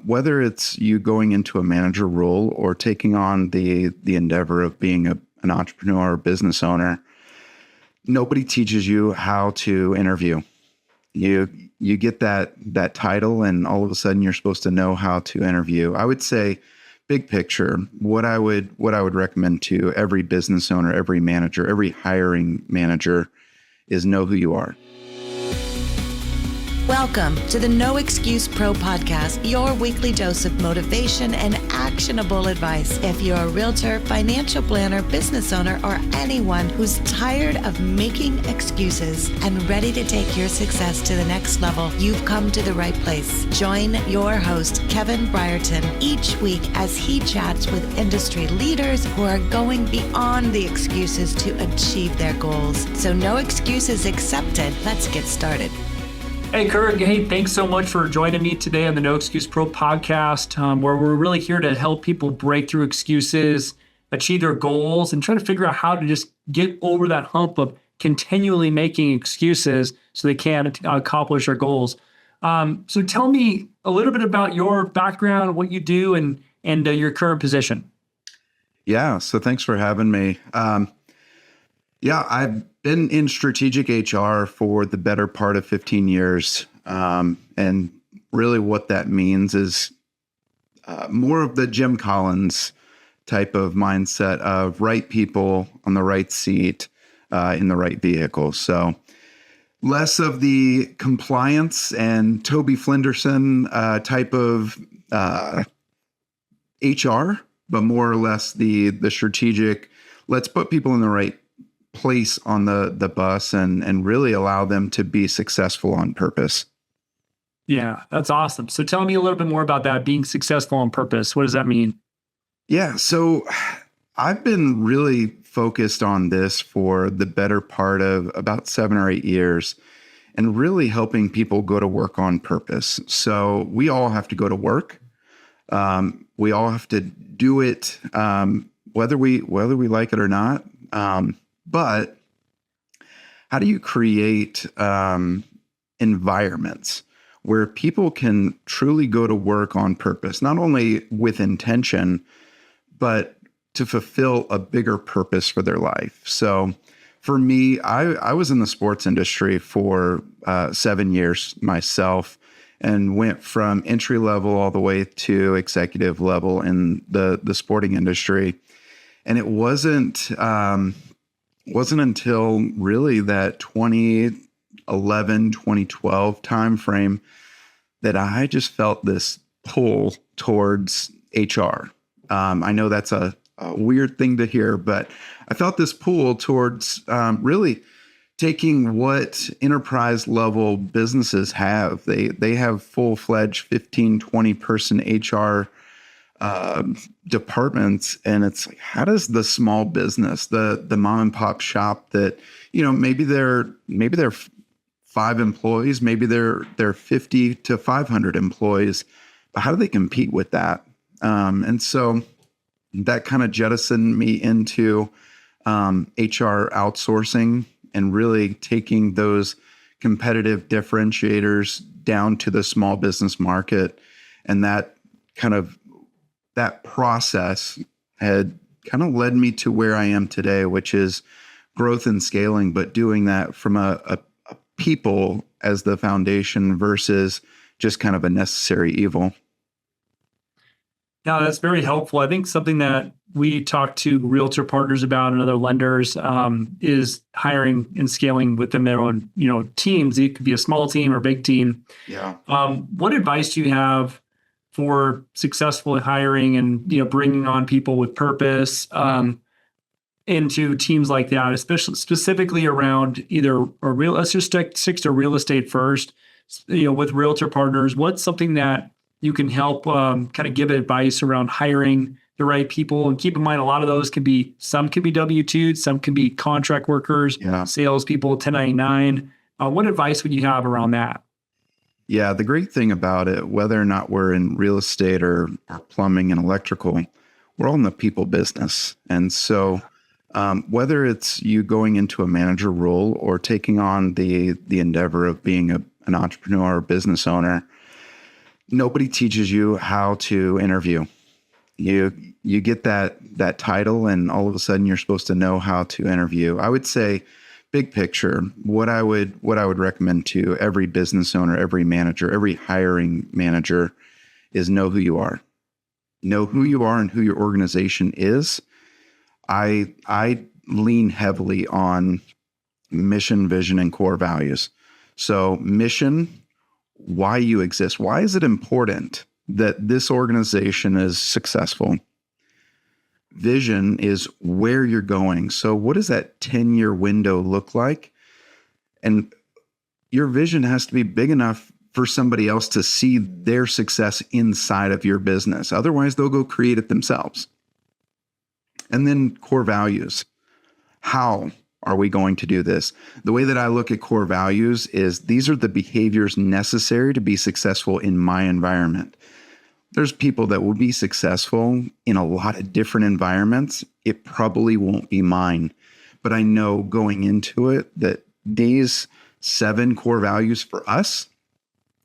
Whether it's you going into a manager role or taking on the endeavor of being an entrepreneur or business owner, nobody teaches you how to interview. You get that title, and all of a sudden you're supposed to know how to interview. I would say, big picture, what I would recommend to every business owner, every manager, every hiring manager is know who you are. Welcome to the No Excuse Pro podcast, your weekly dose of motivation and actionable advice. If you're a realtor, financial planner, business owner, or anyone who's tired of making excuses and ready to take your success to the next level, you've come to the right place. Join your host, Kevin Brierton, each week as he chats with industry leaders who are going beyond the excuses to achieve their goals. So no excuses accepted. Let's get started. Hey, Kirk. Hey, thanks so much for joining me today on the No Excuse Pro podcast, where we're really here to help people break through excuses, achieve their goals, and try to figure out how to just get over that hump of continually making excuses so they can accomplish their goals. So tell me a little bit about your background, what you do, and your current position. Yeah, so thanks for having me. I've been in strategic HR for the better part of 15 years. And really what that means is more of the Jim Collins type of mindset of right people on the right seat in the right vehicle. So less of the compliance and Toby Flenderson type of HR, but more or less the strategic, let's put people in the right place on the bus and really allow them to be successful on purpose. Yeah, that's awesome. So tell me a little bit more about that, being successful on purpose. What does that mean? Yeah, so I've been really focused on this for the better part of about 7 or 8 years and really helping people go to work on purpose. So we all have to go to work. We all have to do it, whether we like it or not. But how do you create environments where people can truly go to work on purpose, not only with intention, but to fulfill a bigger purpose for their life? So for me, I was in the sports industry for 7 years myself and went from entry level all the way to executive level in the sporting industry. And it wasn't until really that 2011, 2012 timeframe that I just felt this pull towards HR. I know that's a weird thing to hear, but I felt this pull towards really taking what enterprise level businesses have. They have full-fledged 15, 20 person HR departments, and it's like, how does the small business, the mom and pop shop that, maybe they're 5 employees, maybe they're 50 to 500 employees, but how do they compete with that? And so that kind of jettisoned me into HR outsourcing and really taking those competitive differentiators down to the small business market. And that process had kind of led me to where I am today, which is growth and scaling, but doing that from a people as the foundation versus just kind of a necessary evil. Yeah, that's very helpful. I think something that we talk to realtor partners about and other lenders is hiring and scaling within their own, teams. It could be a small team or a big team. Yeah. What advice do you have for successfully hiring and bringing on people with purpose into teams like that, especially specifically around let's just stick to real estate first. With realtor partners, what's something that you can help kind of give advice around hiring the right people? And keep in mind, a lot of those some can be W-2, some can be contract workers, salespeople, 1099. What advice would you have around that? Yeah, the great thing about it, whether or not we're in real estate or plumbing and electrical, we're all in the people business. And so whether it's you going into a manager role or taking on the endeavor of being an entrepreneur or business owner, nobody teaches you how to interview. You get that title, and all of a sudden you're supposed to know how to interview. I would say, big picture, what I would recommend to every business owner, every manager, every hiring manager is know who you are. Know who you are and who your organization is. I lean heavily on mission, vision, and core values. So mission, why you exist. Why is it important that this organization is successful? Vision is where you're going. So what does that 10-year window look like? And your vision has to be big enough for somebody else to see their success inside of your business. Otherwise, they'll go create it themselves. And then core values. How are we going to do this? The way that I look at core values is these are the behaviors necessary to be successful in my environment. There's people that will be successful in a lot of different environments. It probably won't be mine. But I know going into it that these 7 core values for us,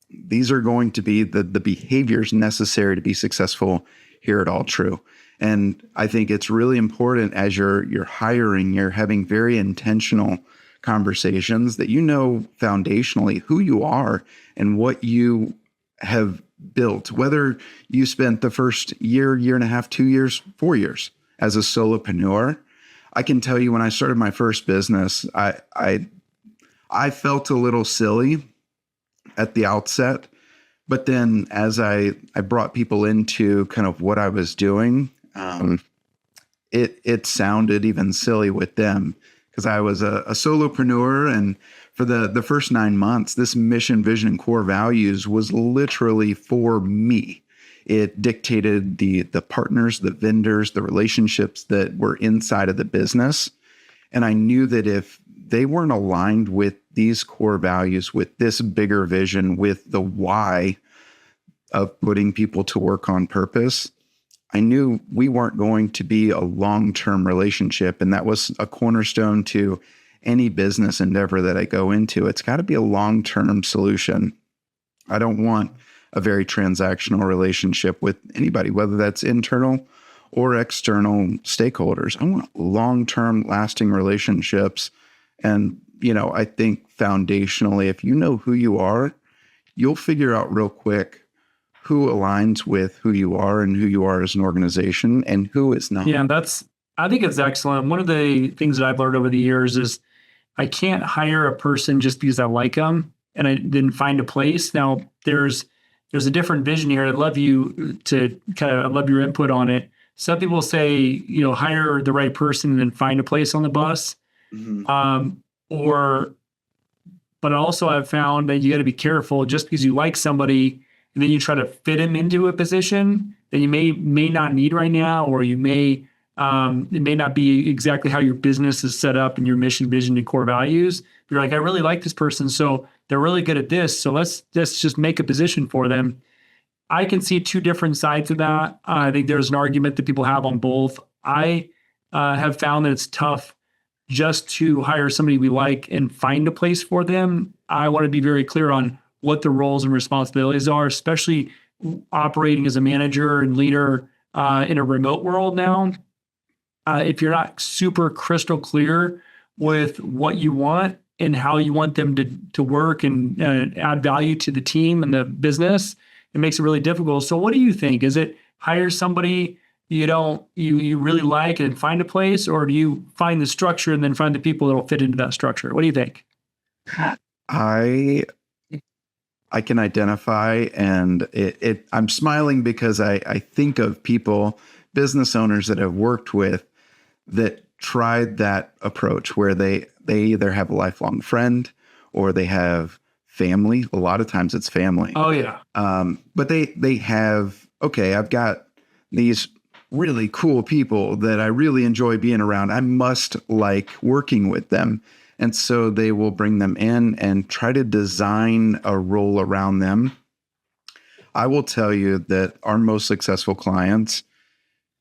these are going to be the behaviors necessary to be successful here at Altru. And I think it's really important as you're hiring, you're having very intentional conversations that you know foundationally who you are and what you have built, whether you spent the first year and a half, 2 years, 4 years as a solopreneur. I can tell you when I started my first business, I felt a little silly at the outset, but then as I brought people into kind of what I was doing, it sounded even silly with them because I was a solopreneur, and for the first 9 months, this mission, vision, and core values was literally for me. It dictated the partners, the vendors, the relationships that were inside of the business. And I knew that if they weren't aligned with these core values, with this bigger vision, with the why of putting people to work on purpose, I knew we weren't going to be a long-term relationship. And that was a cornerstone to any business endeavor that I go into. It's got to be a long-term solution. I don't want a very transactional relationship with anybody, whether that's internal or external stakeholders. I want long-term lasting relationships. And, I think foundationally, if you know who you are, you'll figure out real quick who aligns with who you are and who you are as an organization and who is not. Yeah, I think it's excellent. One of the things that I've learned over the years is I can't hire a person just because I like them and I didn't find a place. Now there's a different vision here. I'd love you to I love your input on it. Some people say, hire the right person and then find a place on the bus. Mm-hmm. But also I've found that you got to be careful just because you like somebody and then you try to fit them into a position that you may not need right now, or you may, it may not be exactly how your business is set up and your mission, vision, and core values. You're like, I really like this person, so they're really good at this. So let's just make a position for them. I can see 2 different sides of that. I think there's an argument that people have on both. I have found that it's tough just to hire somebody we like and find a place for them. I want to be very clear on what the roles and responsibilities are, especially operating as a manager and leader in a remote world now. If you're not super crystal clear with what you want and how you want them to work and add value to the team and the business, it makes it really difficult. So what do you think? Is it hire somebody you really like and find a place, or do you find the structure and then find the people that will fit into that structure? What do you think? I can identify, and I'm smiling because I think of people, business owners that I've worked with that tried that approach where they either have a lifelong friend or they have family. A lot of times it's family. Oh yeah. But they have, okay, I've got these really cool people that I really enjoy being around. I must like working with them. And so they will bring them in and try to design a role around them. I will tell you that our most successful clients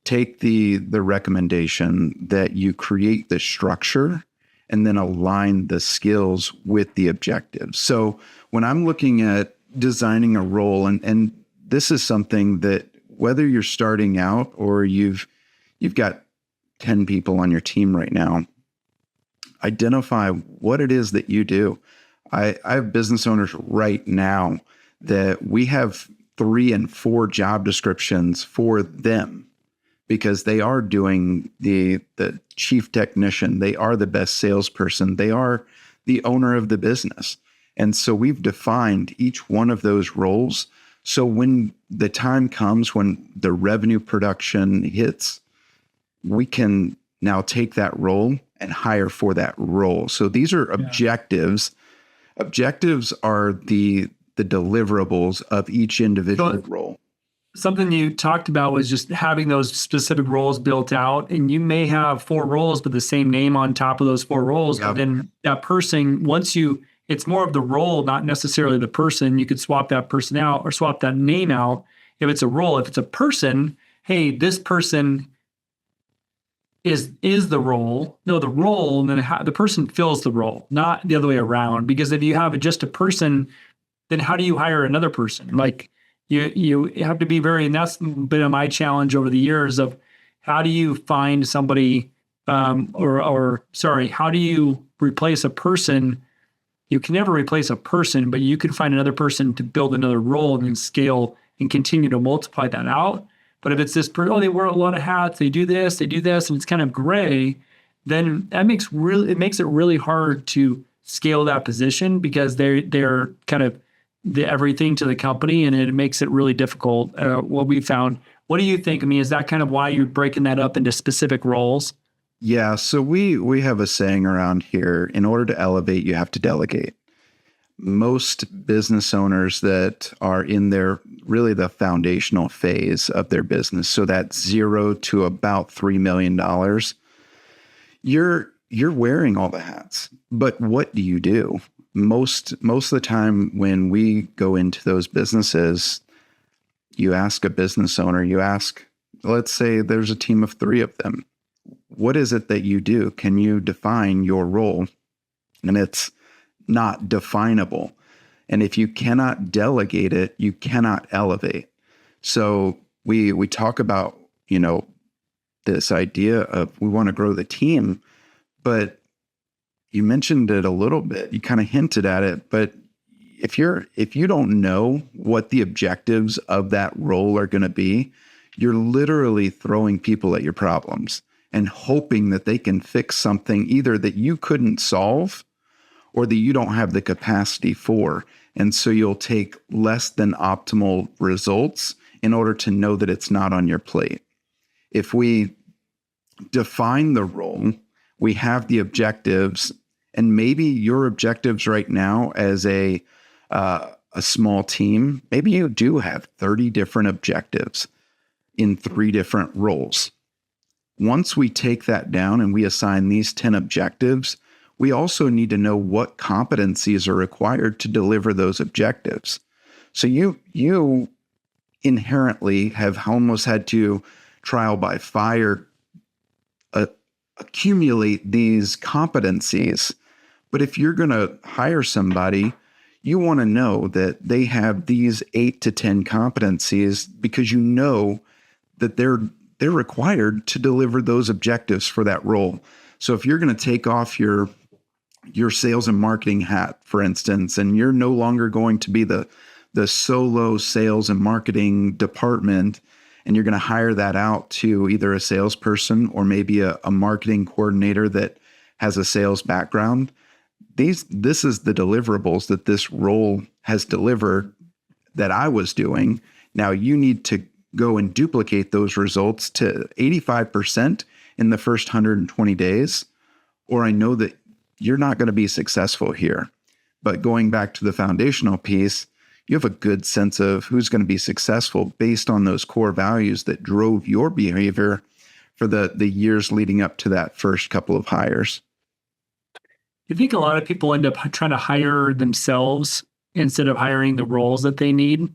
take the recommendation that you create the structure and then align the skills with the objectives. So when I'm looking at designing a role, and this is something that whether you're starting out or you've got 10 people on your team right now, identify what it is that you do. I have business owners right now that we have 3 and 4 job descriptions for them because they are doing the chief technician. They are the best salesperson. They are the owner of the business. And so we've defined each one of those roles. So when the time comes when the revenue production hits, we can now take that role and hire for that role. So these are objectives. Objectives are the deliverables of each individual role. Something you talked about was just having those specific roles built out, and you may have 4 roles with the same name on top of those 4 roles. Yep. But then that person, it's more of the role, not necessarily the person. You could swap that person out or swap that name out. If it's a role, if it's a person, hey, this person is the role. No, the role, and then the person fills the role, not the other way around. Because if you have just a person, then how do you hire another person? Like you have to be and that's been my challenge over the years of how do you find somebody, how do you replace a person? You can never replace a person, but you can find another person to build another role and then scale and continue to multiply that out. But if it's this person, they wear a lot of hats, they do this, and it's kind of gray, then that makes it really hard to scale that position because they're kind of the everything to the company, and it makes it really difficult. What we found. What do you think? I mean, is that kind of why you're breaking that up into specific roles? Yeah. So we have a saying around here: in order to elevate, you have to delegate. Most business owners that are in really the foundational phase of their business, so that's 0 to about $3 million, you're wearing all the hats. But what do you do? Most of the time when we go into those businesses, you ask a business owner, let's say there's a team of 3 of them. What is it that you do? Can you define your role? And it's not definable. And if you cannot delegate it, you cannot elevate. So we talk about, this idea of we want to grow the team, but you mentioned it a little bit. You kind of hinted at it, but if you don't know what the objectives of that role are going to be, you're literally throwing people at your problems and hoping that they can fix something either that you couldn't solve or that you don't have the capacity for. And so you'll take less than optimal results in order to know that it's not on your plate. If we define the role, we have the objectives, and maybe your objectives right now as a small team, maybe you do have 30 different objectives in 3 different roles. Once we take that down and we assign these 10 objectives, we also need to know what competencies are required to deliver those objectives. So you inherently have almost had to trial by fire accumulate these competencies. But if you're going to hire somebody, you want to know that they have these 8 to 10 competencies because you know that they're required to deliver those objectives for that role. So if you're going to take off your sales and marketing hat, for instance, and you're no longer going to be the solo sales and marketing department, and you're going to hire that out to either a salesperson or maybe a marketing coordinator that has a sales background, this is the deliverables that this role has delivered that I was doing. Now you need to go and duplicate those results to 85% in the first 120 days, or I know that you're not going to be successful here. But going back to the foundational piece, you have a good sense of who's going to be successful based on those core values that drove your behavior for the years leading up to that first couple of hires. You think a lot of people end up trying to hire themselves instead of hiring the roles that they need?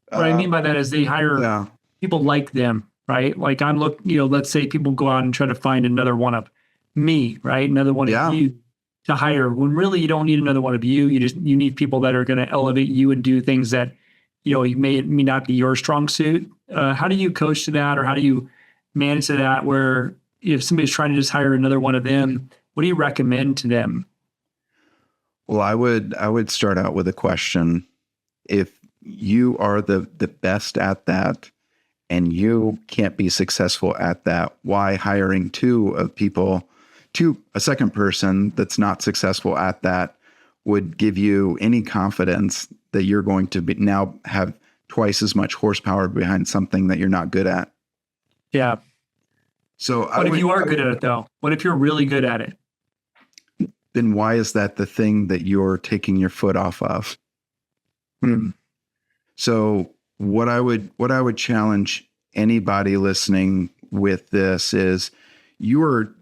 What I mean by that is they hire people like them, right? Like let's say people go out and try to find another one of me, right? Another one of you to hire, when really you don't need another one of you. You need people that are going to elevate you and do things that it may not be your strong suit. How do you coach to that, or how do you manage to that, where if somebody's trying to just hire another one of them, what do you recommend to them? Well, I would start out with a question. If you are the best at that and you can't be successful at that, why hiring a second person that's not successful at that would give you any confidence that you're going to now have twice as much horsepower behind something that you're not good at? Yeah. So what if you are good at it though? What if you're really good at it? Then why is that the thing that you're taking your foot off of? So what I would challenge anybody listening with this is your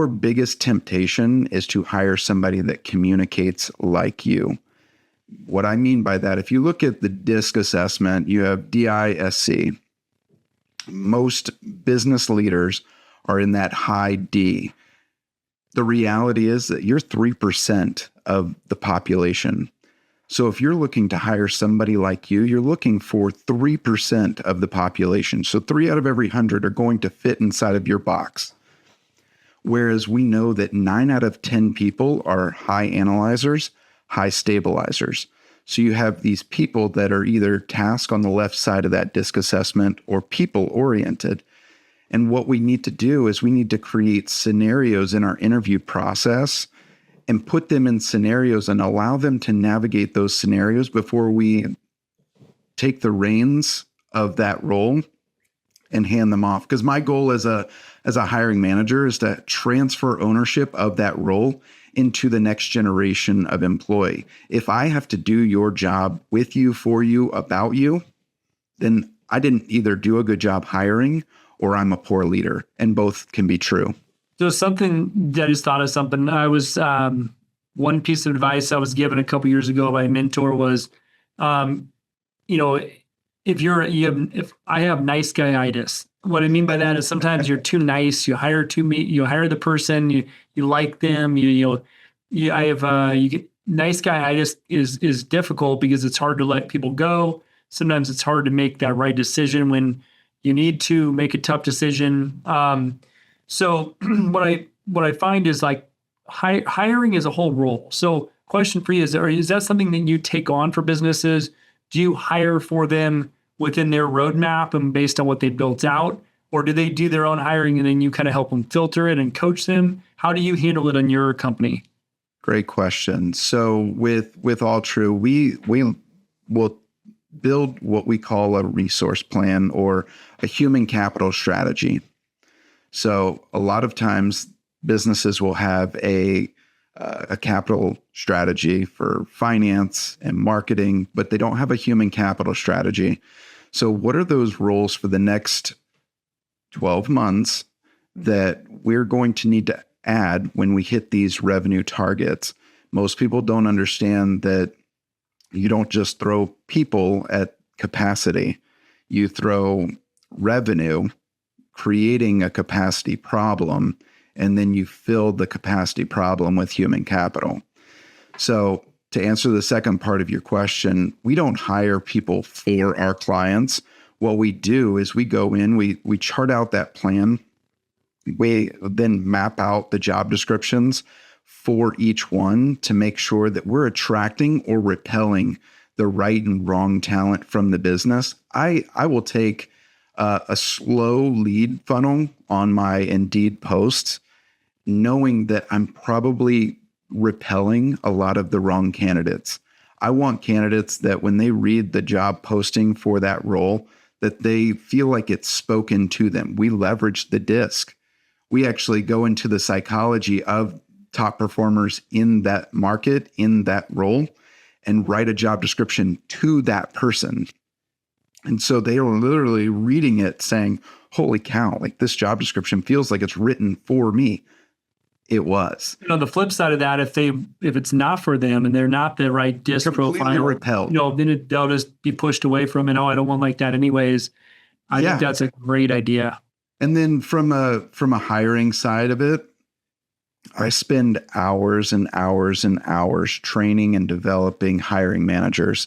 biggest temptation is to hire somebody that communicates like you. What I mean by that, if you look at the DISC assessment, you have DISC. Most business leaders are in that high D. The reality is that you're 3% of the population. So if you're looking to hire somebody like you, you're looking for 3% of the population. So 3 out of every 100 are going to fit inside of your box. Whereas we know that 9 out of 10 people are high analyzers, high stabilizers. So you have these people that are either task on the left side of that DISC assessment or people oriented. And what we need to do is we need to create scenarios in our interview process and put them in scenarios and allow them to navigate those scenarios before we take the reins of that role and hand them off. Because my goal as a hiring manager is to transfer ownership of that role into the next generation of employee. If I have to do your job with you, for you, about you, then I didn't either do a good job hiring or I'm a poor leader, and both can be true. So something that I just thought of something. I was one piece of advice I was given a couple years ago by a mentor was, if I have nice guyitis. What I mean by that is sometimes you're too nice. You hire the person. You like them. You get nice guyitis is difficult because it's hard to let people go. Sometimes it's hard to make that right decision when you need to make a tough decision. So what I find is like hiring is a whole role. So question for you is that something that you take on for businesses? Do you hire for them within their roadmap and based on what they built out? Or do they do their own hiring and then you kind of help them filter it and coach them? How do you handle it in your company? Great question. So with Altru, we will build what we call a resource plan or a human capital strategy. So a lot of times businesses will have a capital strategy for finance and marketing, but they don't have a human capital strategy. So what are those roles for the next 12 months that we're going to need to add when we hit these revenue targets? Most people don't understand that you don't just throw people at capacity. You throw revenue, creating a capacity problem, and then you fill the capacity problem with human capital. So to answer the second part of your question, we don't hire people for our clients. What we do is we go in, we chart out that plan. We then map out the job descriptions for each one to make sure that we're attracting or repelling the right and wrong talent from the business. I will take a slow lead funnel on my Indeed posts, knowing that I'm probably repelling a lot of the wrong candidates. I want candidates that when they read the job posting for that role, that they feel like it's spoken to them. We leverage the DISC. We actually go into the psychology of top performers in that market, in that role, and write a job description to that person. And so they are literally reading it saying, holy cow, like this job description feels like it's written for me. It was. On the flip side of that, if it's not for them and they're not the right DISC profile, repelled. Then they'll just be pushed away from it. Oh, I don't want like that anyways. I think that's a great idea. And then from a hiring side of it, I spend hours and hours and hours training and developing hiring managers.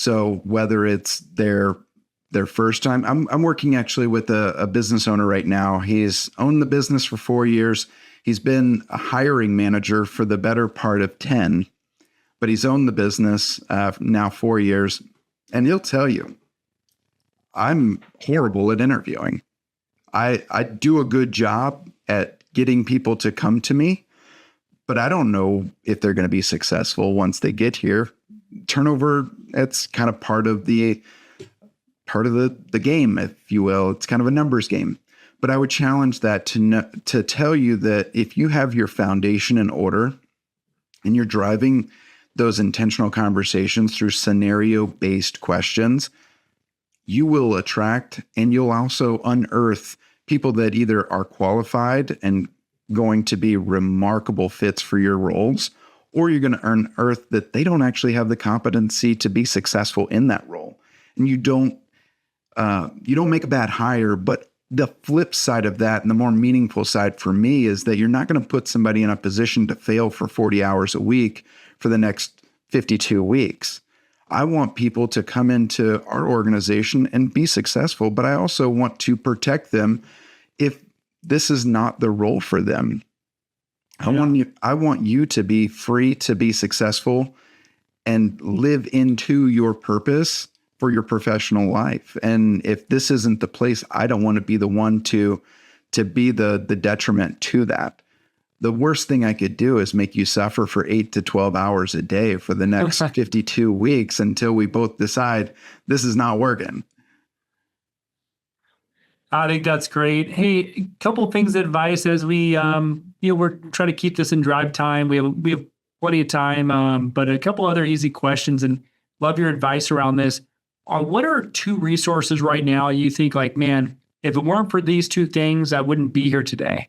So whether it's their first time, I'm working actually with a business owner right now. He's owned the business for 4 years. He's been a hiring manager for the better part of 10, but he's owned the business now 4 years. And he'll tell you, I'm horrible at interviewing. I do a good job at getting people to come to me, but I don't know if they're going to be successful once they get here. Turnover, it's kind of part of the game, if you will. It's kind of a numbers game. But I would challenge that to tell you that if you have your foundation in order and you're driving those intentional conversations through scenario-based questions, you will attract and you'll also unearth people that either are qualified and going to be remarkable fits for your roles, or you're going to unearth that they don't actually have the competency to be successful in that role. And you don't make a bad hire, but the flip side of that and the more meaningful side for me is that you're not going to put somebody in a position to fail for 40 hours a week for the next 52 weeks. I want people to come into our organization and be successful, but I also want to protect them if this is not the role for them. I want you to be free to be successful and live into your purpose for your professional life. And if this isn't the place, I don't want to be the one to be the detriment to that. The worst thing I could do is make you suffer for 8 to 12 hours a day for the next 52 weeks until we both decide this is not working. I think that's great. Hey, a couple of things of advice as we, we're trying to keep this in drive time. We have plenty of time, but a couple other easy questions, and love your advice around this. What are 2 resources right now you think like, man, if it weren't for these 2 things, I wouldn't be here today?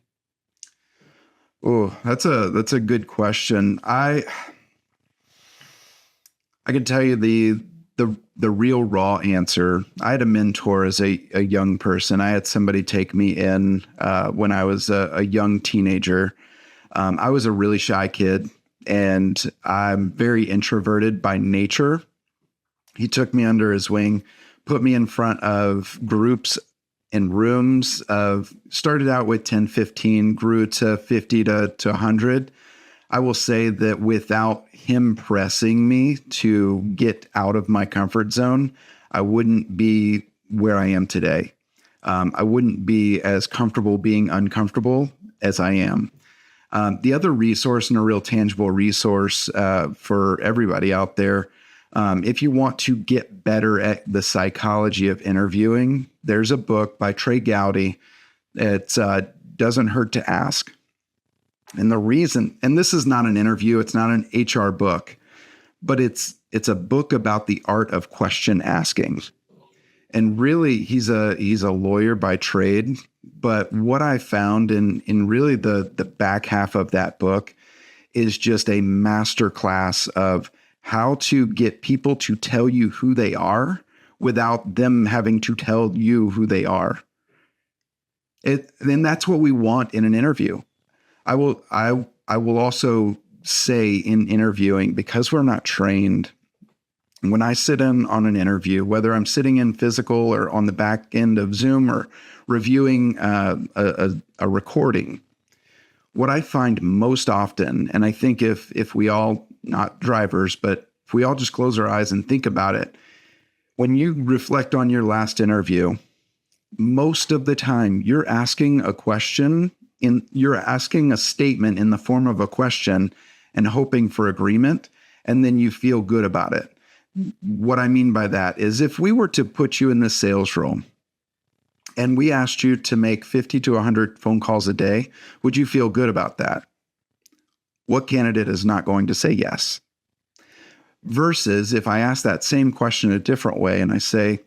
Oh, that's a good question. I can tell you the real raw answer. I had a mentor as a young person. I had somebody take me in when I was a young teenager. I was a really shy kid, and I'm very introverted by nature. He took me under his wing, put me in front of groups in rooms started out with 10, 15, grew to 50 to 100. I will say that without him pressing me to get out of my comfort zone, I wouldn't be where I am today. I wouldn't be as comfortable being uncomfortable as I am. The other resource, and a real tangible resource for everybody out there, if you want to get better at the psychology of interviewing, there's a book by Trey Gowdy. It Doesn't Hurt to Ask. And the reason, and this is not an interview, it's not an HR book, but it's a book about the art of question asking. And really, he's a lawyer by trade. But what I found in really the back half of that book is just a masterclass of how to get people to tell you who they are without them having to tell you who they are. And that's what we want in an interview. I will also say in interviewing, because we're not trained, when I sit in on an interview, whether I'm sitting in physical or on the back end of Zoom or reviewing a recording, what I find most often, and I think if we all, not drivers, but if we all just close our eyes and think about it, when you reflect on your last interview, most of the time you're asking a question, you're asking a statement in the form of a question and hoping for agreement, and then you feel good about it. What I mean by that is if we were to put you in the sales role and we asked you to make 50 to 100 phone calls a day, would you feel good about that? What candidate is not going to say yes? Versus if I ask that same question a different way and I say,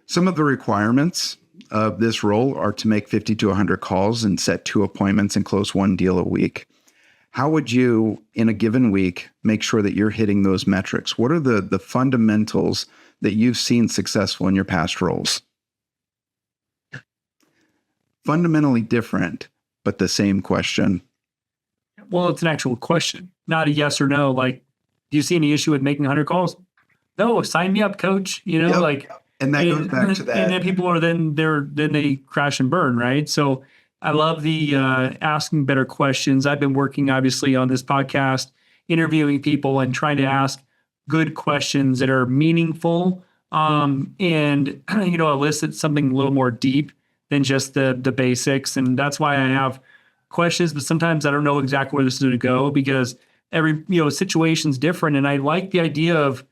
some of the requirements of this role are to make 50 to 100 calls and set 2 appointments and close 1 deal a week. How would you, in a given week, make sure that you're hitting those metrics? What are the fundamentals that you've seen successful in your past roles? Fundamentally different, but the same question. Well, it's an actual question, not a yes or no. Like, do you see any issue with making 100 calls? no, sign me up, coach. Yep. Like, And that goes back to that. And then people are then they crash and burn, right? So I love the asking better questions. I've been working obviously on this podcast, interviewing people and trying to ask good questions that are meaningful, and elicit something a little more deep than just the basics. And that's why I have questions, but sometimes I don't know exactly where this is going to go because every situation's different. And I like the idea of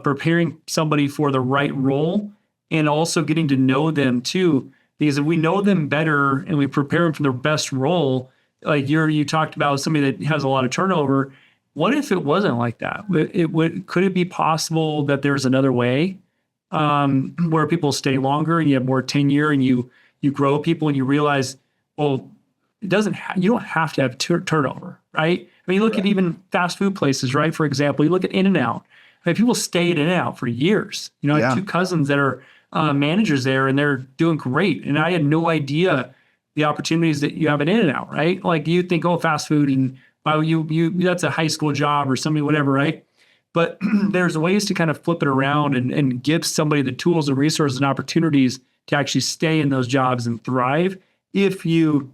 preparing somebody for the right role and also getting to know them too. Because if we know them better and we prepare them for their best role, like you talked about somebody that has a lot of turnover, what if it wasn't like that? Could it be possible that there's another way where people stay longer and you have more tenure and you grow people and you realize, well, you don't have to have turnover, right? I mean, you look at even fast food places, right? For example, you look at In-N-Out. I mean, people stay at In-N-Out for years. I have two cousins that are managers there, and they're doing great. And I had no idea the opportunities that you have at In-N-Out, right? Like you think, oh, fast food, and you that's a high school job or something, whatever, right? But there's ways to kind of flip it around and give somebody the tools and resources and opportunities to actually stay in those jobs and thrive if you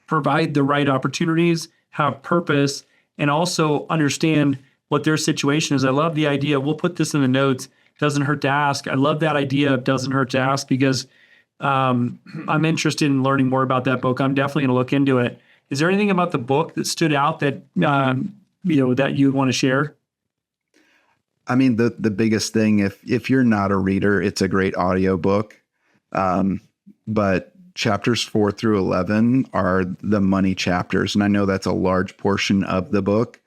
provide the right opportunities, have purpose, and also understand what their situation is. I love the idea. We'll put this in the notes. Doesn't hurt to ask. I love that idea of doesn't hurt to ask because I'm interested in learning more about that book. I'm definitely going to look into it. Is there anything about the book that stood out that that you want to share? I mean, the biggest thing, if you're not a reader, it's a great audiobook. But chapters 4 through 11 are the money chapters. And I know that's a large portion of the book,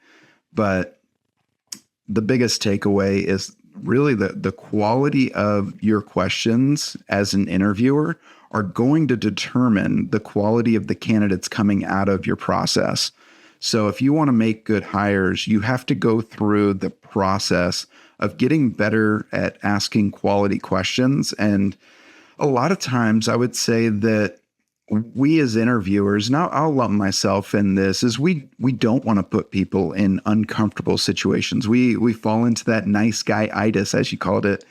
but the biggest takeaway is really the quality of your questions as an interviewer are going to determine the quality of the candidates coming out of your process. So if you want to make good hires, you have to go through the process of getting better at asking quality questions. And a lot of times I would say that we as interviewers, and I'll lump myself in this, is we don't want to put people in uncomfortable situations. We fall into that nice guy-itis, as you called it.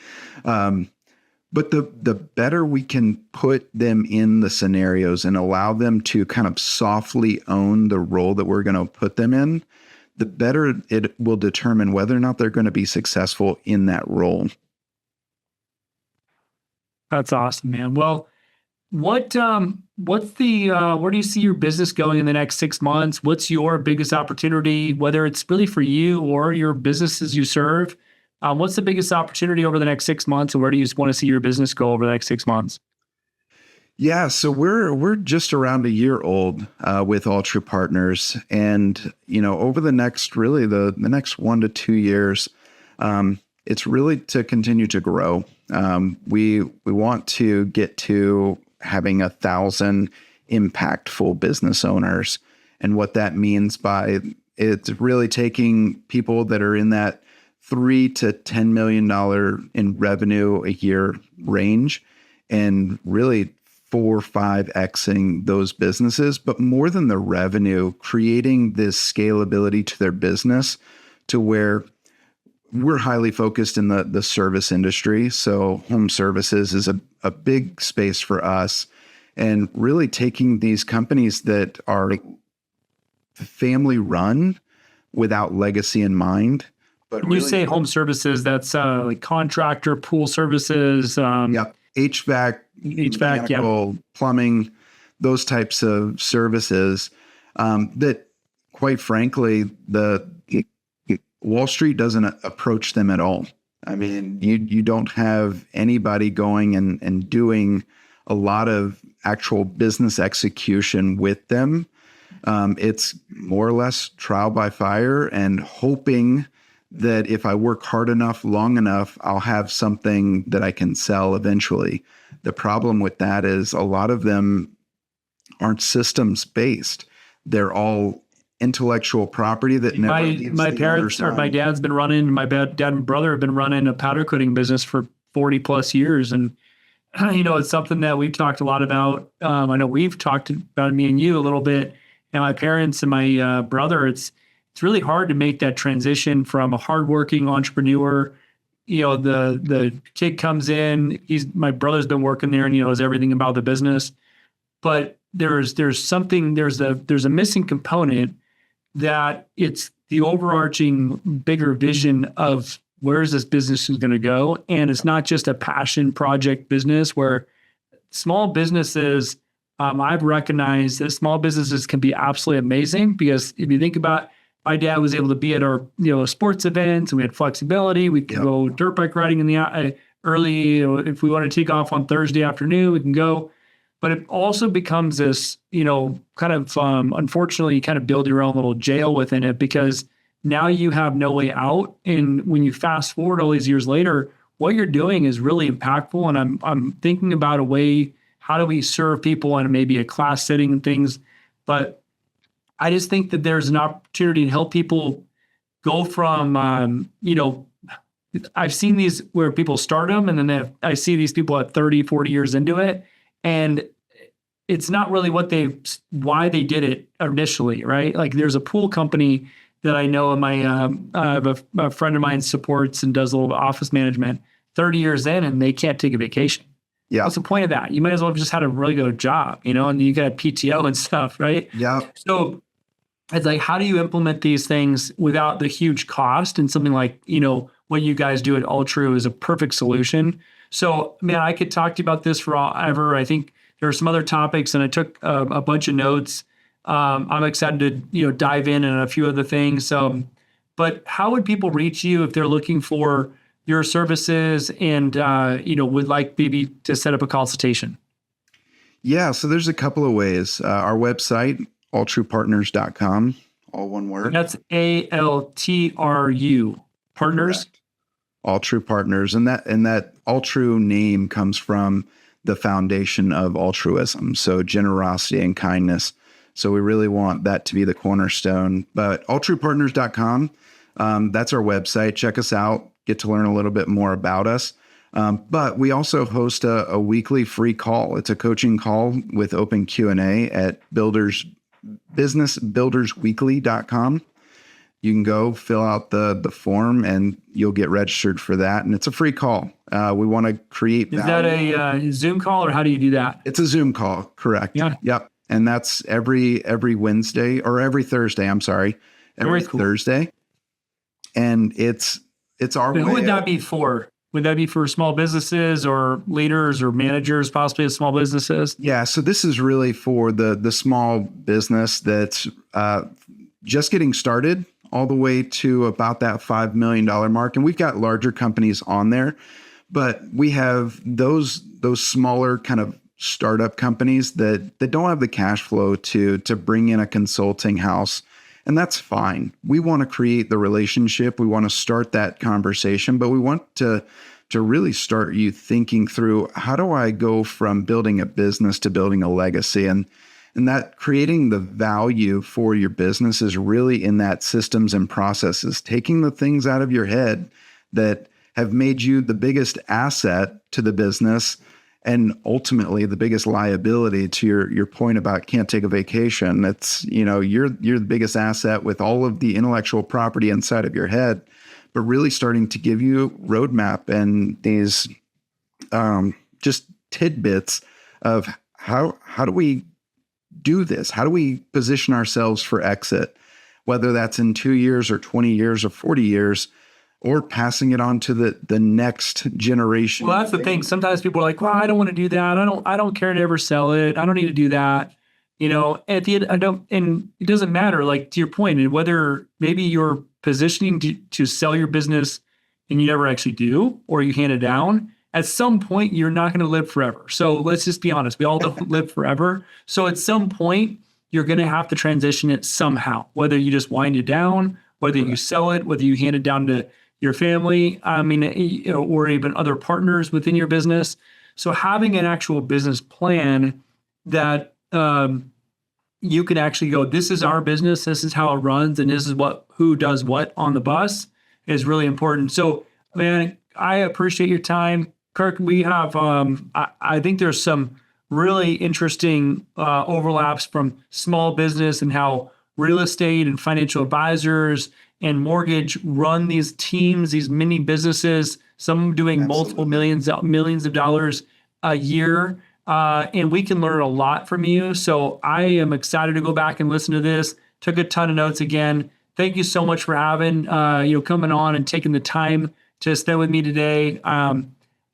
But the better we can put them in the scenarios and allow them to kind of softly own the role that we're going to put them in, the better it will determine whether or not they're going to be successful in that role. That's awesome, man. Well, what's the where do you see your business going in the next 6 months? What's your biggest opportunity, whether it's really for you or your businesses you serve? What's the biggest opportunity over the next 6 months, and where do you want to see your business go over the next 6 months? Yeah, so we're just around a year old with Altru Partners, and over the next the next 1 to 2 years, it's really to continue to grow. We want to get to having 1,000 impactful business owners, and what that means by it's really taking people that are in that $3 to $10 million in revenue a year range, and really 4 or 5xing those businesses, but more than the revenue, creating this scalability to their business to where we're highly focused in the service industry. So home services is a big space for us, and really taking these companies that are family run without legacy in mind. But when you say home services, that's like contractor, pool services. Yep. HVAC, mechanical, plumbing, those types of services that, quite frankly, the Wall Street doesn't approach them at all. I mean, you don't have anybody going and doing a lot of actual business execution with them. It's more or less trial by fire and hoping that if I work hard enough, long enough, I'll have something that I can sell eventually. The problem with that is a lot of them aren't systems based. They're all intellectual property that never leaves my the parents other or my side. dad's been running, my dad and brother have been running a powder coating business for 40 plus years. And, it's something that we've talked a lot about. I know we've talked about, me and you, a little bit, and my parents and my brother. It's really hard to make that transition from a hardworking entrepreneur the kid comes in, my brother's been working there and he knows everything about the business, but there's a missing component that it's the overarching bigger vision of where is this business going to go. And it's not just a passion project business where small businesses, I've recognized that small businesses can be absolutely amazing, because if you think about, my dad was able to be at our sports events, and we had flexibility. We could go dirt bike riding in the early, if we want to take off on Thursday afternoon, we can go. But it also becomes this, kind of, unfortunately, you kind of build your own little jail within it, because now you have no way out. And when you fast forward all these years later, what you're doing is really impactful. And I'm thinking about a way, how do we serve people in maybe a class setting and things? But I just think that there's an opportunity to help people go from, I've seen these where people start them, and then I see these people at 30, 40 years into it. And it's not really why they did it initially, right? Like, there's a pool company that I know, and I have a friend of mine supports and does a little office management, 30 years in, and they can't take a vacation. Yeah. What's the point of that? You might as well have just had a really good job, and you got PTO and stuff, right? Yeah. So it's like, how do you implement these things without the huge cost? And something like, what you guys do at Altru is a perfect solution. So, man, I could talk to you about this forever. I think there are some other topics, and I took a bunch of notes. I'm excited to, dive in and a few other things. But how would people reach you if they're looking for your services and, would like maybe to set up a consultation? Yeah, so there's a couple of ways. Our website, altrupartners.com, all one word. That's ALTRU, partners. Correct. Altru Partners. And that Altru name comes from the foundation of altruism, so generosity and kindness. So we really want that to be the cornerstone. But altrupartners.com, that's our website. Check us out, get to learn a little bit more about us. But we also host a weekly free call. It's a coaching call with open Q&A at businessbuildersweekly.com. You can go fill out the form and you'll get registered for that. And it's a free call. We want to create value. Is that a Zoom call, or how do you do that? It's a Zoom call, correct. Yeah. Yep. And that's every Wednesday, or every Thursday, I'm sorry. Every Thursday. And it's our way. Who would that be for? Would that be for small businesses or leaders or managers, possibly of small businesses? Yeah. So this is really for the small business that's just getting started, all the way to about that $5 million mark. And we've got larger companies on there, but we have those smaller kind of startup companies that don't have the cash flow to bring in a consulting house. And that's fine. We want to create the relationship. We want to start that conversation, but we want to really start you thinking through, how do I go from building a business to building a legacy? And that creating the value for your business is really in that systems and processes, taking the things out of your head that have made you the biggest asset to the business and ultimately the biggest liability to your point about can't take a vacation. It's, you're the biggest asset with all of the intellectual property inside of your head, but really starting to give you roadmap and these just tidbits of how do we do this? How do we position ourselves for exit, whether that's in 2 years or 20 years or 40 years, or passing it on to the next generation. Well, that's the thing. Sometimes people are like, well, I don't want to do that. I don't care to ever sell it. I don't need to do that. At the end, and it doesn't matter, like, to your point, and whether maybe you're positioning to sell your business and you never actually do, or you hand it down. At some point, you're not going to live forever. So let's just be honest. We all don't live forever. So at some point, you're going to have to transition it somehow, whether you just wind it down, whether you sell it, whether you hand it down to your family, or even other partners within your business. So having an actual business plan that you can actually go, this is our business, this is how it runs, and this is who does what on the bus is really important. So, man, I appreciate your time. Kirk, we have, I think there's some really interesting overlaps from small business and how real estate and financial advisors and mortgage run these teams, these mini businesses some doing multiple millions of dollars a year. And we can learn a lot from you. So I am excited to go back and listen to this. Took a ton of notes again. Thank you so much for having, coming on and taking the time to spend with me today.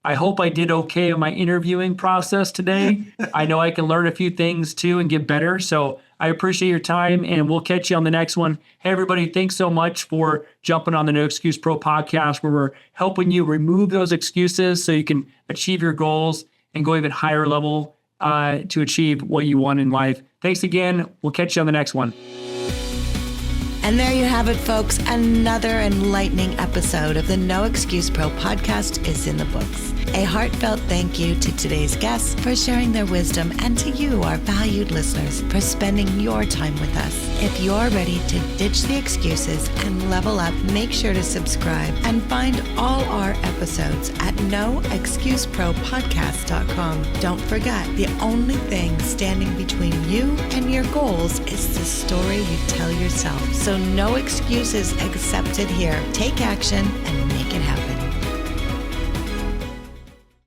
I hope I did okay in my interviewing process today. I know I can learn a few things too and get better. So I appreciate your time, and we'll catch you on the next one. Hey, everybody, thanks so much for jumping on the No Excuse Pro podcast, where we're helping you remove those excuses so you can achieve your goals and go even higher level to achieve what you want in life. Thanks again. We'll catch you on the next one. And there you have it, folks. Another enlightening episode of the No Excuse Pro podcast is in the books. A heartfelt thank you to today's guests for sharing their wisdom, and to you, our valued listeners, for spending your time with us. If you're ready to ditch the excuses and level up, make sure to subscribe and find all our episodes at noexcusepropodcast.com. Don't forget, the only thing standing between you and your goals is the story you tell yourself. So no excuses accepted here. Take action and make it happen.